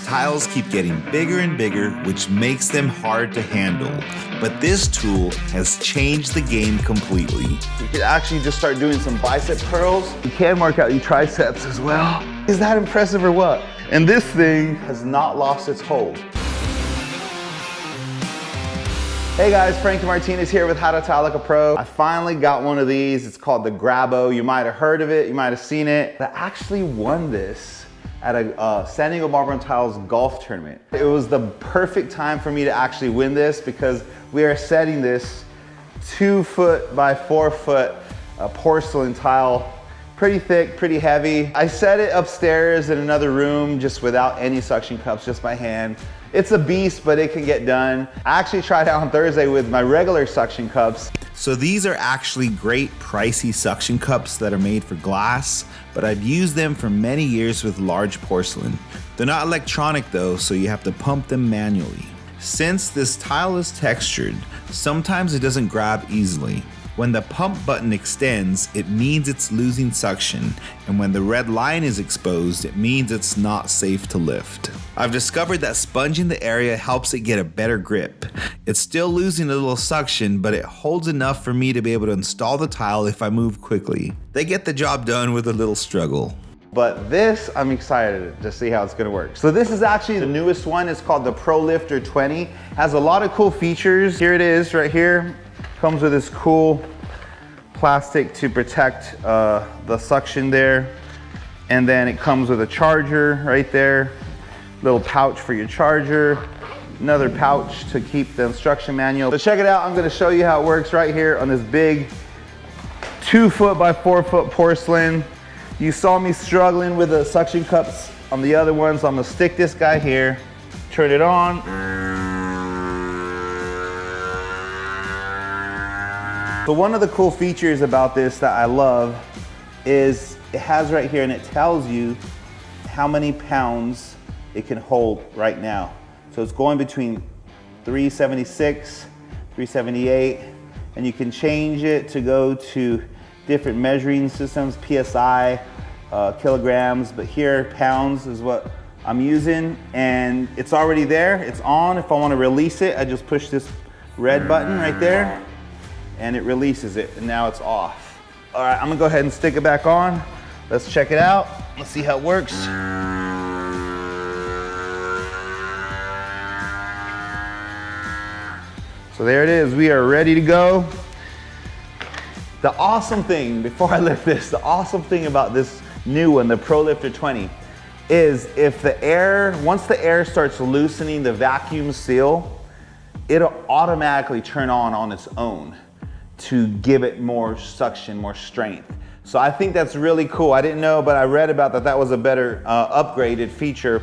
tiles keep getting bigger and bigger, which makes them hard to handle. But this tool has changed the game completely. You could actually just start doing some bicep curls. You can work out your triceps as well. Is that impressive or what? And this thing has not lost its hold. Hey guys, Frankie Martinez here with How to Tile Like a Pro. I finally got one of these. It's called the Grabo. You might have heard of it, you might have seen it. I actually won this at a San Diego Marble and Tiles golf tournament. It was the perfect time for me to actually win this because we are setting this 2 foot by 4 foot porcelain tile. Pretty thick, pretty heavy. I set it upstairs in another room just without any suction cups, just by hand. It's a beast, but it can get done. I actually tried out on Thursday with my regular suction cups. So these are actually great pricey suction cups that are made for glass, but I've used them for many years with large porcelain. They're not electronic though, so you have to pump them manually. Since this tile is textured, sometimes it doesn't grab easily. When the pump button extends, it means it's losing suction, and when the red line is exposed, it means it's not safe to lift. I've discovered that sponging the area helps it get a better grip. It's still losing a little suction, but it holds enough for me to be able to install the tile if I move quickly. They get the job done with a little struggle. But this, I'm excited to see how it's gonna work. So this is actually the newest one. It's called the Pro Lifter 20. Has a lot of cool features. Here it is right here. Comes with this cool plastic to protect the suction there. And then it comes with a charger right there. Little pouch for your charger. Another pouch to keep the instruction manual. But check it out, I'm gonna show you how it works right here on this big 2 foot by 4 foot porcelain. You saw me struggling with the suction cups on the other ones, so I'm gonna stick this guy here, turn it on. So one of the cool features about this that I love is it has right here, and it tells you how many pounds it can hold right now. So it's going between 376, 378, and you can change it to go to different measuring systems, PSI, kilograms, but here pounds is what I'm using, and it's already there, it's on. If I want to release it, I just push this red button right there, and it releases it, and now it's off. All right, I'm gonna go ahead and stick it back on. Let's check it out. Let's see how it works. So there it is, we are ready to go. The awesome thing, before I lift this, the awesome thing about this new one, the Pro Lifter 20, is if the air, once the air starts loosening the vacuum seal, it'll automatically turn on its own to give it more suction, more strength. So I think that's really cool. I didn't know, but I read about that. That was a better upgraded feature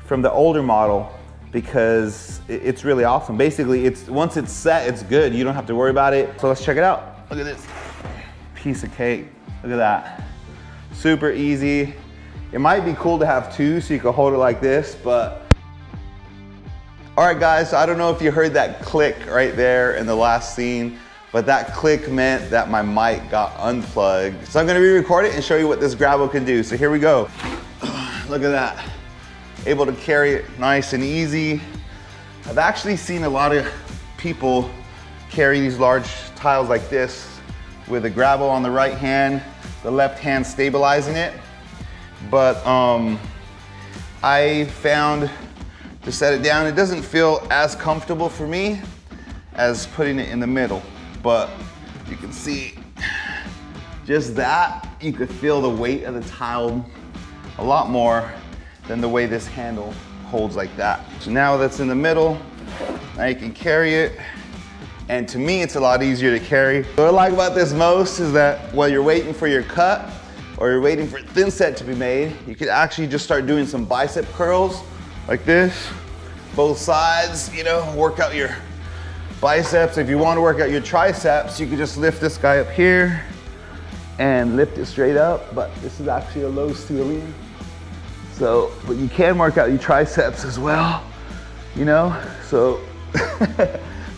from the older model because it's really awesome. Basically, once it's set, it's good. You don't have to worry about it. So let's check it out. Look at this piece of cake. Look at that. Super easy. It might be cool to have two so you can hold it like this, but. All right guys, so I don't know if you heard that click right there in the last scene, but that click meant that my mic got unplugged. So I'm gonna re-record it and show you what this Grabo can do. So here we go. Look at that. Able to carry it nice and easy. I've actually seen a lot of people carry these large tiles like this with a Grabo on the right hand, the left hand stabilizing it. But I found to set it down, it doesn't feel as comfortable for me as putting it in the middle. But you can see just that, you could feel the weight of the tile a lot more than the way this handle holds like that. So now that's in the middle, now you can carry it. And to me, it's a lot easier to carry. What I like about this most is that while you're waiting for your cut or you're waiting for a thin set to be made, you could actually just start doing some bicep curls like this, both sides, you know, work out your biceps. If you want to work out your triceps, you can just lift this guy up here and lift it straight up, but this is actually a low ceiling. So, but you can work out your triceps as well, you know, so.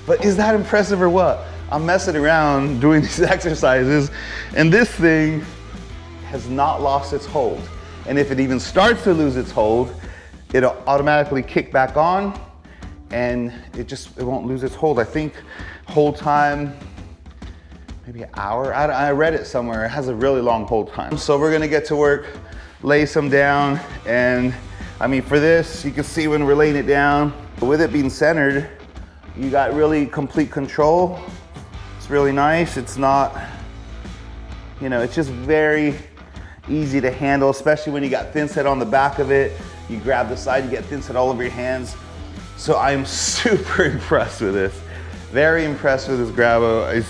But is that impressive or what? I'm messing around doing these exercises and this thing has not lost its hold. And if it even starts to lose its hold, it'll automatically kick back on and it won't lose its hold. I think hold time, maybe an hour. I read it somewhere. It has a really long hold time. So we're gonna get to work, lay some down, and I mean, for this, you can see when we're laying it down, with it being centered, you got really complete control. It's really nice. It's not, you know, it's just very easy to handle, especially when you got thin set on the back of it. You grab the side, you get thin set all over your hands. So I'm super impressed with this. Very impressed with this Grabo. It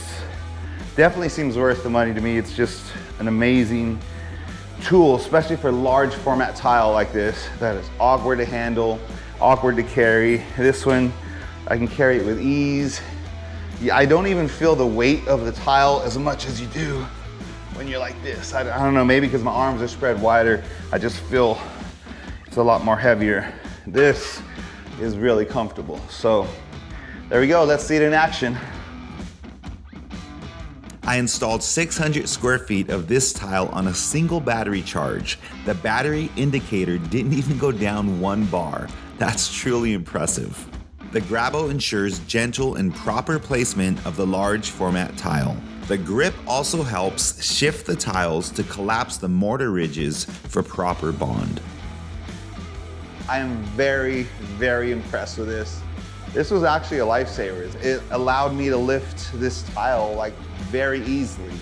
definitely seems worth the money to me. It's just an amazing tool, especially for large format tile like this, that is awkward to handle, awkward to carry. This one, I can carry it with ease. I don't even feel the weight of the tile as much as you do when you're like this. I don't know, maybe because my arms are spread wider, I just feel it's a lot more heavier. This is really comfortable. So there we go, let's see it in action. I installed 600 square feet of this tile on a single battery charge. The battery indicator didn't even go down 1 bar. That's truly impressive. The Grabo ensures gentle and proper placement of the large format tile. The grip also helps shift the tiles to collapse the mortar ridges for proper bond. I am very, very impressed with this. This was actually a lifesaver. It allowed me to lift this tile like very easily.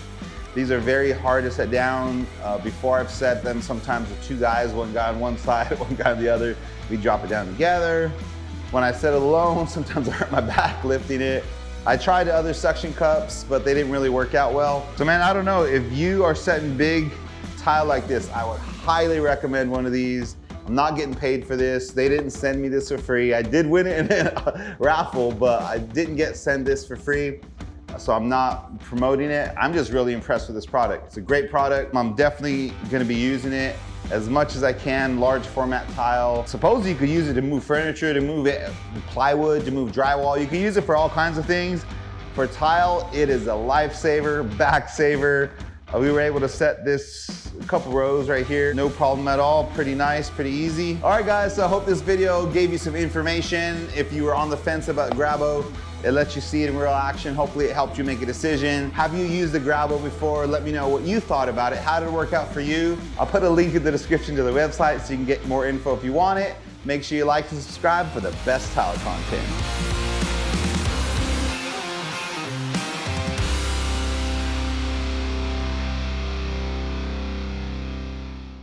These are very hard to set down. Before I've set them, sometimes with 2 guys, 1 guy on one side, 1 guy on the other, we drop it down together. When I set it alone, sometimes I hurt my back lifting it. I tried other suction cups, but they didn't really work out well. So man, I don't know, if you are setting big tile like this, I would highly recommend one of these. I'm not getting paid for this. They didn't send me this for free. I did win it in a raffle, but I didn't send this for free. So I'm not promoting it. I'm just really impressed with this product. It's a great product. I'm definitely gonna be using it as much as I can, large format tile. Supposedly you could use it to move furniture, to move plywood, to move drywall. You can use it for all kinds of things. For tile, it is a lifesaver, back saver. We were able to set this a couple rows right here, no problem at all. Pretty nice, pretty easy. All right guys, so I hope this video gave you some information. If you were on the fence about Grabo, it lets you see it in real action. Hopefully it helped you make a decision. Have you used the Grabo before? Let me know what you thought about it. How did it work out for you? I'll put a link in the description to the website so you can get more info if you want it. Make sure you like and subscribe for the best tile content.